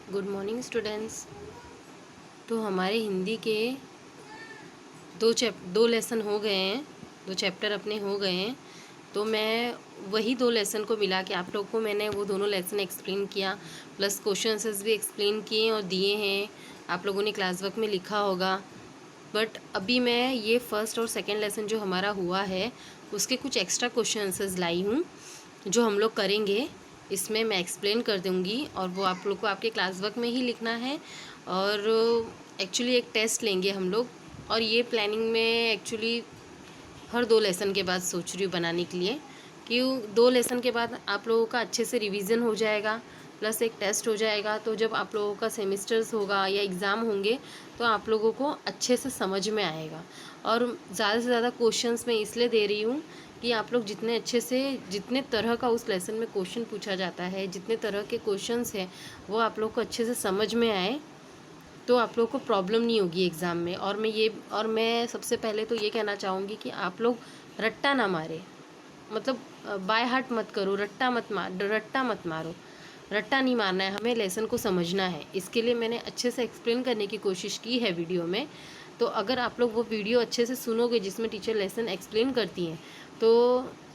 Good morning students. तो हमारे हिंदी के दो लेसन हो गए हैं, 2 चैप्टर अपने हो गए हैं। तो मैं वही 2 लेसन को मिला के आप लोग को मैंने वो दोनों लेसन एक्सप्लेन किया, प्लस क्वेश्चन आंसर्स भी एक्सप्लेन किए और दिए हैं। आप लोगों ने क्लास वर्क में लिखा होगा। बट अभी मैं ये फर्स्ट और सेकेंड लेसन जो हमारा हुआ है उसके कुछ एक्स्ट्रा क्वेश्चन आंसर्स लाई हूँ जो हम लोग करेंगे। इसमें मैं एक्सप्लेन कर दूँगी और वो आप लोग को आपके क्लास वर्क में ही लिखना है। और एक्चुअली एक टेस्ट लेंगे हम लोग, और ये प्लानिंग में एक्चुअली हर 2 लेसन के बाद सोच रही हूँ बनाने के लिए कि 2 लेसन के बाद आप लोगों का अच्छे से रिवीजन हो जाएगा, प्लस एक टेस्ट हो जाएगा। तो जब आप लोगों का सेमेस्टर्स होगा या एग्ज़ाम होंगे तो आप लोगों को अच्छे से समझ में आएगा। और ज़्यादा से ज़्यादा क्वेश्चंस मैं इसलिए दे रही हूँ कि आप लोग जितने अच्छे से, जितने तरह का उस लेसन में क्वेश्चन पूछा जाता है, जितने तरह के क्वेश्चंस हैं वो आप लोग को अच्छे से समझ में आए तो आप लोग को प्रॉब्लम नहीं होगी एग्ज़ाम में। और मैं सबसे पहले तो ये कहना चाहूँगी कि आप लोग रट्टा ना मारे, मतलब बाय हार्ट मत करो, रट्टा मत मारो। रट्टा नहीं मारना है, हमें लेसन को समझना है। इसके लिए मैंने अच्छे से एक्सप्लेन करने की कोशिश की है वीडियो में। तो अगर आप लोग वो वीडियो अच्छे से सुनोगे जिसमें टीचर लेसन एक्सप्लेन करती हैं तो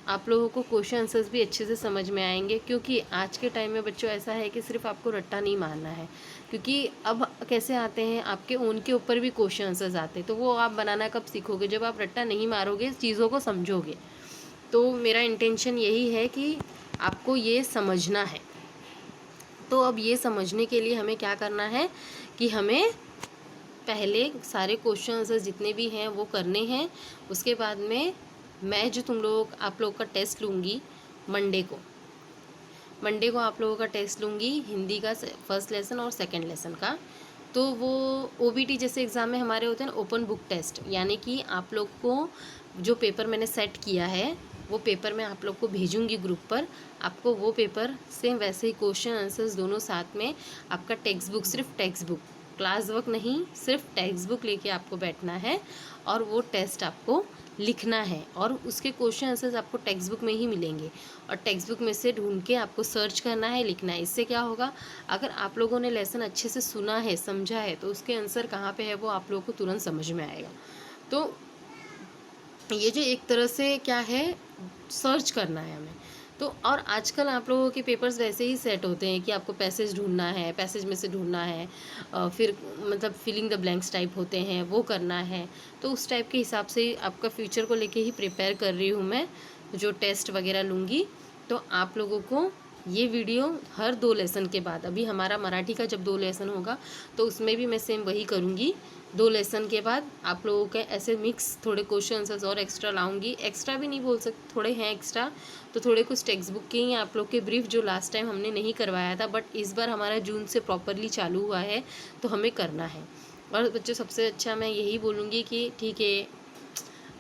आप लोगों को क्वेश्चन आंसर्स भी अच्छे से समझ में आएंगे। क्योंकि आज के टाइम में बच्चों ऐसा है कि सिर्फ आपको रट्टा नहीं मारना है, क्योंकि अब कैसे आते हैं आपके उनके ऊपर भी क्वेश्चन आंसर्स आते हैं। तो वो आप बनाना कब सीखोगे? जब आप रट्टा नहीं मारोगे, चीज़ों को समझोगे। तो मेरा इंटेंशन यही है कि आपको ये समझना है। तो अब ये समझने के लिए हमें क्या करना है कि हमें पहले सारे क्वेश्चन आंसर जितने भी हैं वो करने हैं। उसके बाद में मैं जो आप लोग का टेस्ट लूँगी मंडे को आप लोगों का टेस्ट लूँगी हिंदी का फर्स्ट लेसन और सेकंड लेसन का। तो वो ओबीटी जैसे एग्ज़ाम में हमारे होते हैं ना, ओपन बुक टेस्ट, यानी कि आप लोग को जो पेपर मैंने सेट किया है वो पेपर मैं आप लोग को भेजूंगी ग्रुप पर। आपको वो पेपर सेम वैसे ही क्वेश्चन आंसर्स दोनों साथ में, आपका टेक्स्ट बुक, सिर्फ टेक्स्ट बुक, क्लास वर्क नहीं, सिर्फ टेक्स्ट बुक लेके आपको बैठना है और वो टेस्ट आपको लिखना है। और उसके क्वेश्चन आंसर्स आपको टेक्स्ट बुक में ही मिलेंगे और टेक्स्ट बुक में से ढूंढ के आपको सर्च करना है, लिखना है। इससे क्या होगा, अगर आप लोगों ने लेसन अच्छे से सुना है, समझा है, तो उसके आंसर कहाँ पे है वो आप लोगों को तुरंत समझ में आएगा। तो ये जो एक तरह से क्या है, सर्च करना है हमें। तो और आजकल आप लोगों के पेपर्स वैसे ही सेट होते हैं कि आपको पैसेज ढूंढना है, पैसेज में से ढूंढना है, फिर मतलब फिलिंग द ब्लैंक्स टाइप होते हैं वो करना है। तो उस टाइप के हिसाब से आपका फ्यूचर को लेके ही प्रिपेयर कर रही हूँ मैं, जो टेस्ट वगैरह लूँगी। तो आप लोगों को ये वीडियो हर 2 लेसन के बाद, अभी हमारा मराठी का जब 2 लेसन होगा तो उसमें भी मैं सेम वही करूँगी। 2 लेसन के बाद आप लोगों के ऐसे मिक्स थोड़े क्वेश्चन आंसर्स और एक्स्ट्रा लाऊंगी। एक्स्ट्रा भी नहीं बोल सकते, थोड़े हैं एक्स्ट्रा। तो थोड़े कुछ टेक्स्ट बुक के ही आप लोग के ब्रीफ जो लास्ट टाइम हमने नहीं करवाया था, बट इस बार हमारा जून से प्रॉपरली चालू हुआ है तो हमें करना है। और बच्चों सबसे अच्छा मैं यही बोलूँगी कि ठीक है,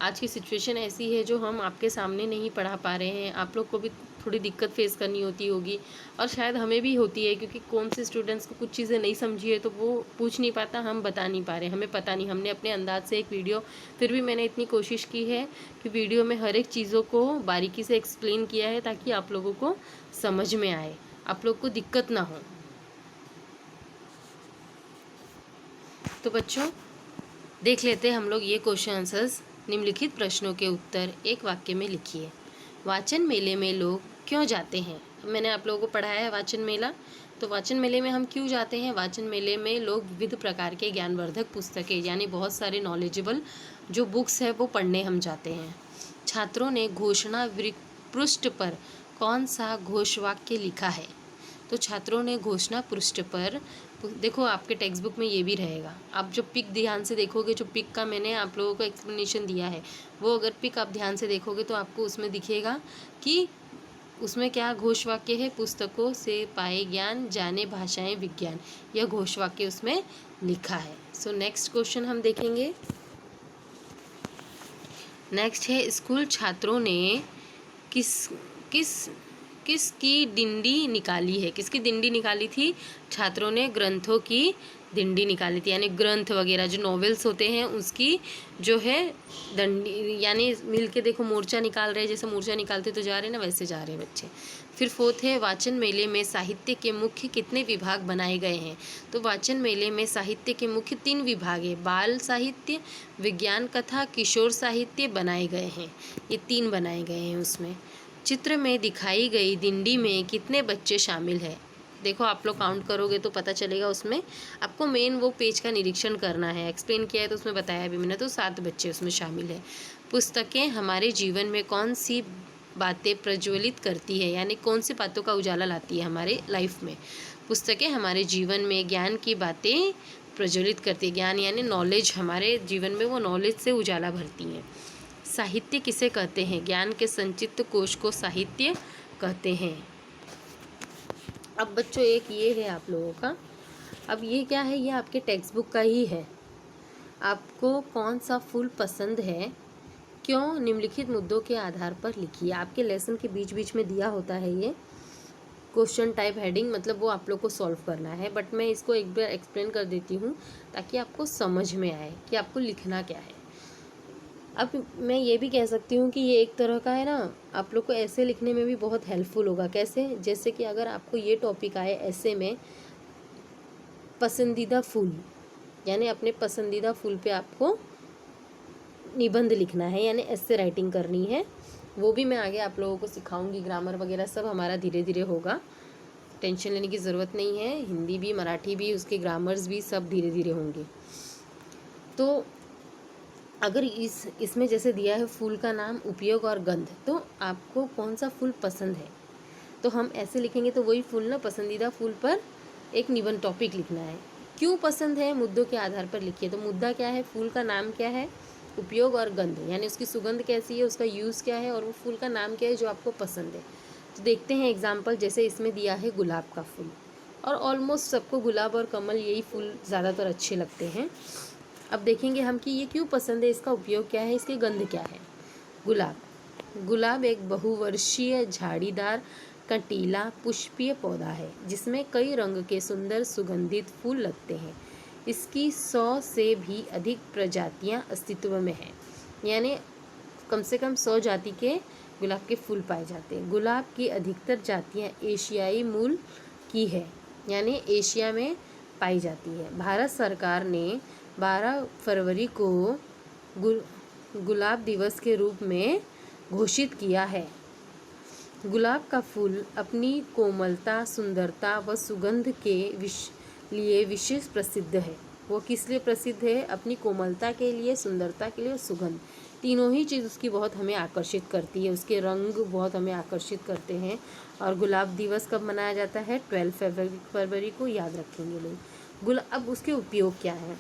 आज की सिचुएशन ऐसी है जो हम आपके सामने नहीं पढ़ा पा रहे हैं, आप लोग को भी थोड़ी दिक्कत फेस करनी होगी और शायद हमें भी होती है, क्योंकि कौन से स्टूडेंट्स को कुछ चीज़ें नहीं समझी है तो वो पूछ नहीं पाता, हम बता नहीं पा रहे, हमें पता नहीं। हमने अपने अंदाज से एक वीडियो, फिर भी मैंने इतनी कोशिश की है कि वीडियो में हर एक चीज़ों को बारीकी से एक्सप्लेन किया है ताकि आप लोगों को समझ में आए, आप लोग को दिक्कत ना हो। तो बच्चों देख लेते हैं हम लोग ये क्वेश्चन आंसर्स। निम्नलिखित प्रश्नों के उत्तर एक वाक्य में लिखिए। वाचन मेले में लोग क्यों जाते हैं? मैंने आप लोगों को पढ़ाया है वाचन मेला। तो वाचन मेले में हम क्यों जाते हैं? वाचन मेले में लोग विविध प्रकार के ज्ञानवर्धक पुस्तकें, यानी बहुत सारे नॉलेजेबल जो बुक्स है वो पढ़ने हम जाते हैं। छात्रों ने घोषणा पृष्ठ पर कौन सा घोषवाक्य लिखा है? तो छात्रों ने घोषणा पृष्ठ पर, देखो आपके टेक्स्ट बुक में ये भी रहेगा, आप जो पिक ध्यान से देखोगे, जो पिक का मैंने आप लोगों को एक्सप्लेनेशन दिया है वो अगर पिक आप ध्यान से देखोगे तो आपको उसमें दिखेगा कि उसमें क्या घोषवाक्य है, पुस्तकों से पाए ज्ञान, जाने भाषाएं विज्ञान, यह घोषवाक्य उसमें लिखा है। सो नेक्स्ट क्वेश्चन हम देखेंगे। नेक्स्ट है, स्कूल छात्रों ने किस किस किसकी डिंडी निकाली है? किसकी डिंडी निकाली थी? छात्रों ने ग्रंथों की डिंडी निकाली थी, यानी ग्रंथ वगैरह जो नॉवेल्स होते हैं उसकी जो है डंडी, यानी मिल के देखो मोर्चा निकाल रहे हैं, जैसे मोर्चा निकालते तो जा रहे हैं ना, वैसे जा रहे हैं बच्चे। फिर फोर्थ है वाचन मेले में साहित्य के मुख्य कितने विभाग बनाए गए हैं। तो वाचन मेले में साहित्य के मुख्य 3 विभाग है, बाल साहित्य, विज्ञान कथा, किशोर साहित्य बनाए गए हैं। ये 3 बनाए गए हैं उसमें। चित्र में दिखाई गई दिंडी में कितने बच्चे शामिल हैं। देखो आप लोग काउंट करोगे तो पता चलेगा। उसमें आपको मेन वो पेज का निरीक्षण करना है। एक्सप्लेन किया है तो उसमें बताया भी मैंने, तो 7 बच्चे उसमें शामिल है। पुस्तकें हमारे जीवन में कौन सी बातें प्रज्वलित करती है, यानी कौन सी बातों का उजाला लाती है हमारे लाइफ में। पुस्तकें हमारे जीवन में ज्ञान की बातें प्रज्वलित करती है। ज्ञान यानी नॉलेज, हमारे जीवन में वो नॉलेज से उजाला भरती हैं। साहित्य किसे कहते हैं? ज्ञान के संचित कोश को साहित्य कहते हैं। अब बच्चों एक ये है आप लोगों का, अब ये क्या है, ये आपके टेक्स्ट बुक का ही है। आपको कौन सा फूल पसंद है, क्यों, निम्नलिखित मुद्दों के आधार पर लिखिए। आपके लेसन के बीच बीच में दिया होता है ये क्वेश्चन टाइप हेडिंग, मतलब वो आप लोग को सॉल्व करना है। बट मैं इसको एक बार एक्सप्लेन कर देती हूँ ताकि आपको समझ में आए कि आपको लिखना क्या है। अब मैं ये भी कह सकती हूँ कि ये एक तरह का है ना, आप लोग को ऐसे लिखने में भी बहुत हेल्पफुल होगा। कैसे? जैसे कि अगर आपको ये टॉपिक आए ऐसे में पसंदीदा फूल, यानी अपने पसंदीदा फूल पे आपको निबंध लिखना है, यानी ऐसे राइटिंग करनी है। वो भी मैं आगे आप लोगों को सिखाऊंगी। ग्रामर वगैरह सब हमारा धीरे धीरे होगा, टेंशन लेने की ज़रूरत नहीं है। हिंदी भी, मराठी भी, उसके ग्रामर्स भी सब धीरे धीरे होंगे। तो अगर इसमें जैसे दिया है फूल का नाम, उपयोग और गंध, तो आपको कौन सा फूल पसंद है, तो हम ऐसे लिखेंगे। तो वही फूल ना, पसंदीदा फूल पर एक निबंध टॉपिक लिखना है। क्यों पसंद है, मुद्दों के आधार पर लिखिए। तो मुद्दा क्या है, फूल का नाम क्या है, उपयोग और गंध, यानी उसकी सुगंध कैसी है, उसका यूज़ क्या है, और वो फूल का नाम क्या है जो आपको पसंद है। तो देखते हैं एग्जाम्पल। जैसे इसमें दिया है गुलाब का फूल, और ऑलमोस्ट सबको गुलाब और कमल यही फूल ज़्यादातर अच्छे लगते हैं। अब देखेंगे हम कि ये क्यों पसंद है, इसका उपयोग क्या है, इसकी गंध क्या है। गुलाब एक बहुवर्षीय झाड़ीदार कंटीला पुष्पीय पौधा है जिसमें कई रंग के सुंदर सुगंधित फूल लगते हैं। इसकी 100 से भी अधिक प्रजातियां अस्तित्व में हैं, यानी कम से कम 100 जाति के गुलाब के फूल पाए जाते हैं। गुलाब की अधिकतर जातियां एशियाई मूल की है, यानी एशिया में पाई जाती है। भारत सरकार ने 12 फरवरी को गुलाब दिवस के रूप में घोषित किया है। गुलाब का फूल अपनी कोमलता, सुंदरता व सुगंध के लिए विशेष प्रसिद्ध है। वो किस लिए प्रसिद्ध है? अपनी कोमलता के लिए, सुंदरता के लिए और सुगंध, तीनों ही चीज़ उसकी बहुत हमें आकर्षित करती है। उसके रंग बहुत हमें आकर्षित करते हैं। और गुलाब दिवस कब मनाया जाता है? 12 फरवरी को, याद रखेंगे लोग। अब उसके उपयोग क्या है?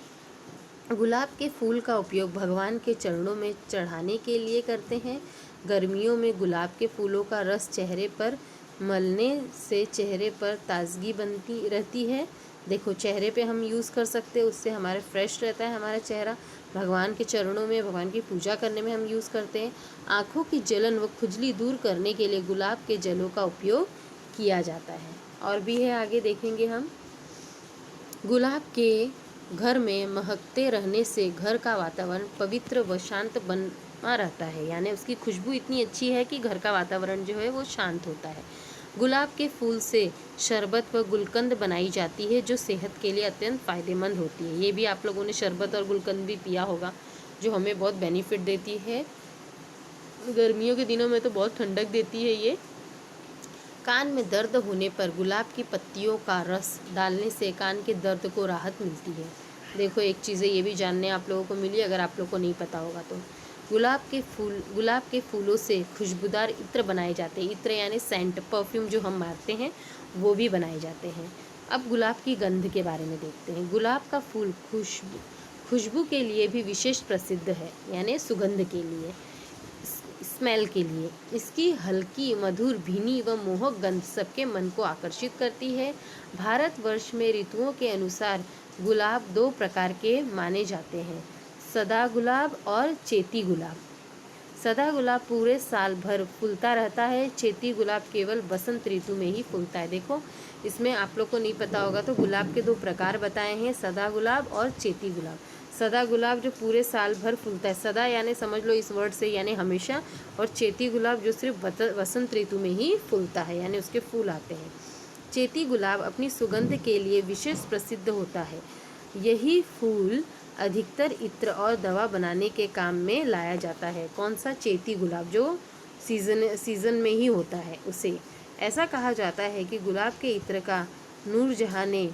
गुलाब के फूल का उपयोग भगवान के चरणों में चढ़ाने के लिए करते हैं। गर्मियों में गुलाब के फूलों का रस चेहरे पर मलने से चेहरे पर ताजगी बनती रहती है। देखो चेहरे पे हम यूज़ कर सकते हैं, उससे हमारे फ्रेश रहता है हमारा चेहरा। भगवान के चरणों में, भगवान की पूजा करने में हम यूज़ करते हैं। आँखों की जलन व खुजली दूर करने के लिए गुलाब के जलों का उपयोग किया जाता है। और भी है, आगे देखेंगे हम। गुलाब के घर में महकते रहने से घर का वातावरण पवित्र व शांत बना रहता है, यानी उसकी खुशबू इतनी अच्छी है कि घर का वातावरण जो है वो शांत होता है। गुलाब के फूल से शरबत व गुलकंद बनाई जाती है जो सेहत के लिए अत्यंत फ़ायदेमंद होती है। ये भी आप लोगों ने शरबत और गुलकंद भी पिया होगा, जो हमें बहुत बेनिफिट देती है। गर्मियों के दिनों में तो बहुत ठंडक देती है ये। कान में दर्द होने पर गुलाब की पत्तियों का रस डालने से कान के दर्द को राहत मिलती है। देखो एक चीज़ें ये भी जानने आप लोगों को मिली, अगर आप लोगों को नहीं पता होगा तो। गुलाब के फूलों से खुशबूदार इत्र बनाए जाते हैं। इत्र यानी सेंट, परफ्यूम जो हम मारते हैं वो भी बनाए जाते हैं। अब गुलाब की गंध के बारे में देखते हैं। गुलाब का फूल खुशबू के लिए भी विशेष प्रसिद्ध है, यानी सुगंध के लिए, स्मेल के लिए। इसकी हल्की, मधुर, भीनी व मोहक गंध सबके मन को आकर्षित करती है। भारतवर्ष में ऋतुओं के अनुसार गुलाब 2 प्रकार के माने जाते हैं, सदा गुलाब और चेती गुलाब। सदा गुलाब पूरे साल भर फूलता रहता है, चेती गुलाब केवल बसंत ऋतु में ही फूलता है। देखो इसमें आप लोग को नहीं पता होगा तो गुलाब के 2 प्रकार बताए हैं, सदा गुलाब और चेती गुलाब। सदा गुलाब जो पूरे साल भर फूलता है, सदा यानी समझ लो इस वर्ड से यानी हमेशा, और चेती गुलाब जो सिर्फ वसंत ऋतु में ही फूलता है यानी उसके फूल आते हैं। चेती गुलाब अपनी सुगंध के लिए विशेष प्रसिद्ध होता है। यही फूल अधिकतर इत्र और दवा बनाने के काम में लाया जाता है। कौन सा? चेती गुलाब जो सीजन में ही होता है उसे। ऐसा कहा जाता है कि गुलाब के इत्र का नूरजहाँ ने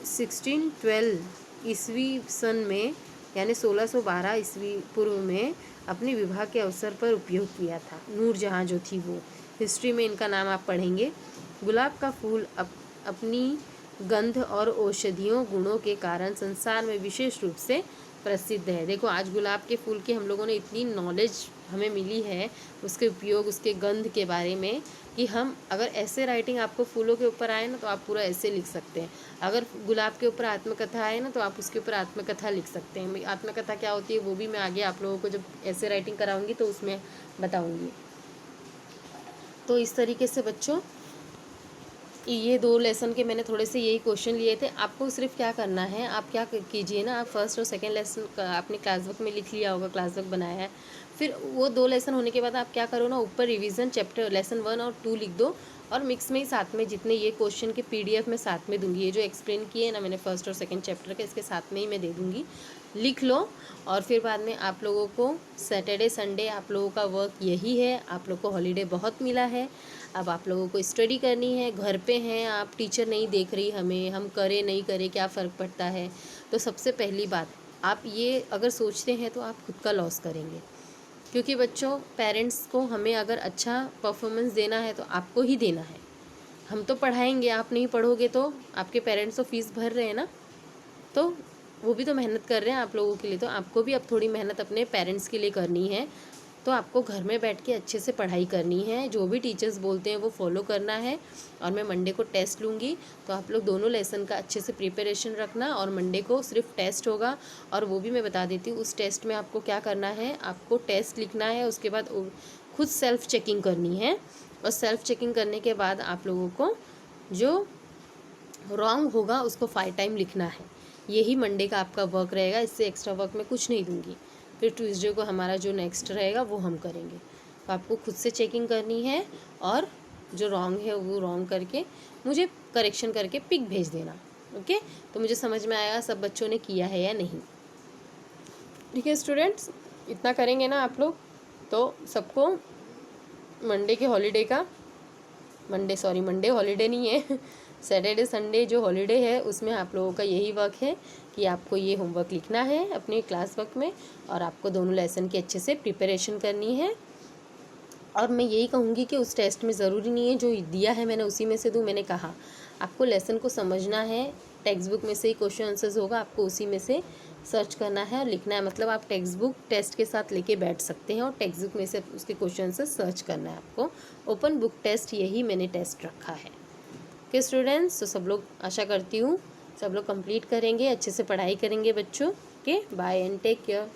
1612 ईस्वी सन में यानी 1612 ईस्वी पूर्व में अपने विवाह के अवसर पर उपयोग किया था। नूरजहाँ जो थी वो, हिस्ट्री में इनका नाम आप पढ़ेंगे। गुलाब का फूल अपनी गंध और औषधियों गुणों के कारण संसार में विशेष रूप से प्रसिद्ध है। देखो आज गुलाब के फूल की हम लोगों ने इतनी नॉलेज हमें मिली है उसके उपयोग, उसके गंध के बारे में, कि हम अगर ऐसे राइटिंग आपको फूलों के ऊपर आए ना तो आप पूरा ऐसे लिख सकते हैं। अगर गुलाब के ऊपर आत्मकथा आए ना तो आप उसके ऊपर आत्मकथा लिख सकते हैं। आत्मकथा क्या होती है वो भी मैं आगे आप लोगों को जब ऐसे राइटिंग कराऊंगी तो उसमें बताऊंगी। तो इस तरीके से बच्चों ये 2 लेसन के मैंने थोड़े से यही क्वेश्चन लिए थे। आपको सिर्फ क्या करना है, आप क्या कीजिए ना, आप फर्स्ट और सेकंड लेसन आपने क्लास वर्क में लिख लिया होगा, क्लास वर्क बनाया है, फिर वो 2 लेसन होने के बाद आप क्या करो ना, ऊपर रिवीजन चैप्टर लेसन 1 और 2 लिख दो, और मिक्स में ही साथ में जितने ये क्वेश्चन के PDF में साथ में दूंगी, ये जो एक्सप्लेन किए ना मैंने फर्स्ट और सेकंड चैप्टर के, इसके साथ में ही मैं दे दूंगी, लिख लो। और फिर बाद में आप लोगों को सैटरडे संडे आप लोगों का वर्क यही है। आप लोग को हॉलीडे बहुत मिला है, अब आप लोगों को स्टडी करनी है। घर पे हैं आप, टीचर नहीं देख रही हमें, हम करें नहीं करें क्या फ़र्क पड़ता है। तो सबसे पहली बात, आप ये अगर सोचते हैं तो आप खुद का लॉस करेंगे, क्योंकि बच्चों पेरेंट्स को हमें अगर अच्छा परफॉर्मेंस देना है तो आपको ही देना है। हम तो पढ़ाएंगे, आप नहीं पढ़ोगे तो आपके पेरेंट्स तो फीस भर रहे हैं ना, तो वो भी तो मेहनत कर रहे हैं आप लोगों के लिए, तो आपको भी अब थोड़ी मेहनत अपने पेरेंट्स के लिए करनी है। तो आपको घर में बैठ के अच्छे से पढ़ाई करनी है, जो भी टीचर्स बोलते हैं वो फॉलो करना है। और मैं मंडे को टेस्ट लूँगी, तो आप लोग दोनों लेसन का अच्छे से प्रिपरेशन रखना। और मंडे को सिर्फ टेस्ट होगा, और वो भी मैं बता देती हूँ, उस टेस्ट में आपको क्या करना है, आपको टेस्ट लिखना है, उसके बाद खुद सेल्फ चेकिंग करनी है। और सेल्फ चेकिंग करने के बाद आप लोगों को जो रॉन्ग होगा उसको 5 टाइम लिखना है। यही मंडे का आपका वर्क रहेगा, इससे एक्स्ट्रा वर्क मैं कुछ नहीं दूंगी। फिर ट्यूसडे को हमारा जो नेक्स्ट रहेगा वो हम करेंगे। तो आपको खुद से चेकिंग करनी है, और जो रॉन्ग है वो रॉन्ग करके मुझे करेक्शन करके पिक भेज देना। ओके, तो मुझे समझ में आएगा सब बच्चों ने किया है या नहीं। ठीक है स्टूडेंट्स, इतना करेंगे ना आप लोग, तो सबको मंडे के हॉलीडे का मंडे हॉलीडे नहीं है सैटरडे संडे जो हॉलीडे है उसमें आप लोगों का यही वर्क है कि आपको ये होमवर्क लिखना है अपने क्लास वर्क में, और आपको दोनों लेसन की अच्छे से प्रिपरेशन करनी है। और मैं यही कहूँगी कि उस टेस्ट में ज़रूरी नहीं है जो दिया है मैंने उसी में से दूँ। मैंने कहा आपको लेसन को समझना है, टेक्स्ट बुक में से ही क्वेश्चन आंसर्स होगा, आपको उसी में से सर्च करना है और लिखना है। मतलब आप टेक्स्ट बुक टेस्ट के साथ लेके बैठ सकते हैं और टेक्स्ट बुक में से उसके क्वेश्चन आंसर्स सर्च करना है आपको। ओपन बुक टेस्ट यही मैंने टेस्ट रखा है। ओके स्टूडेंट्स, तो सब लोग आशा करती हूँ सब लोग कंप्लीट करेंगे, अच्छे से पढ़ाई करेंगे बच्चों। Okay, bye and take care.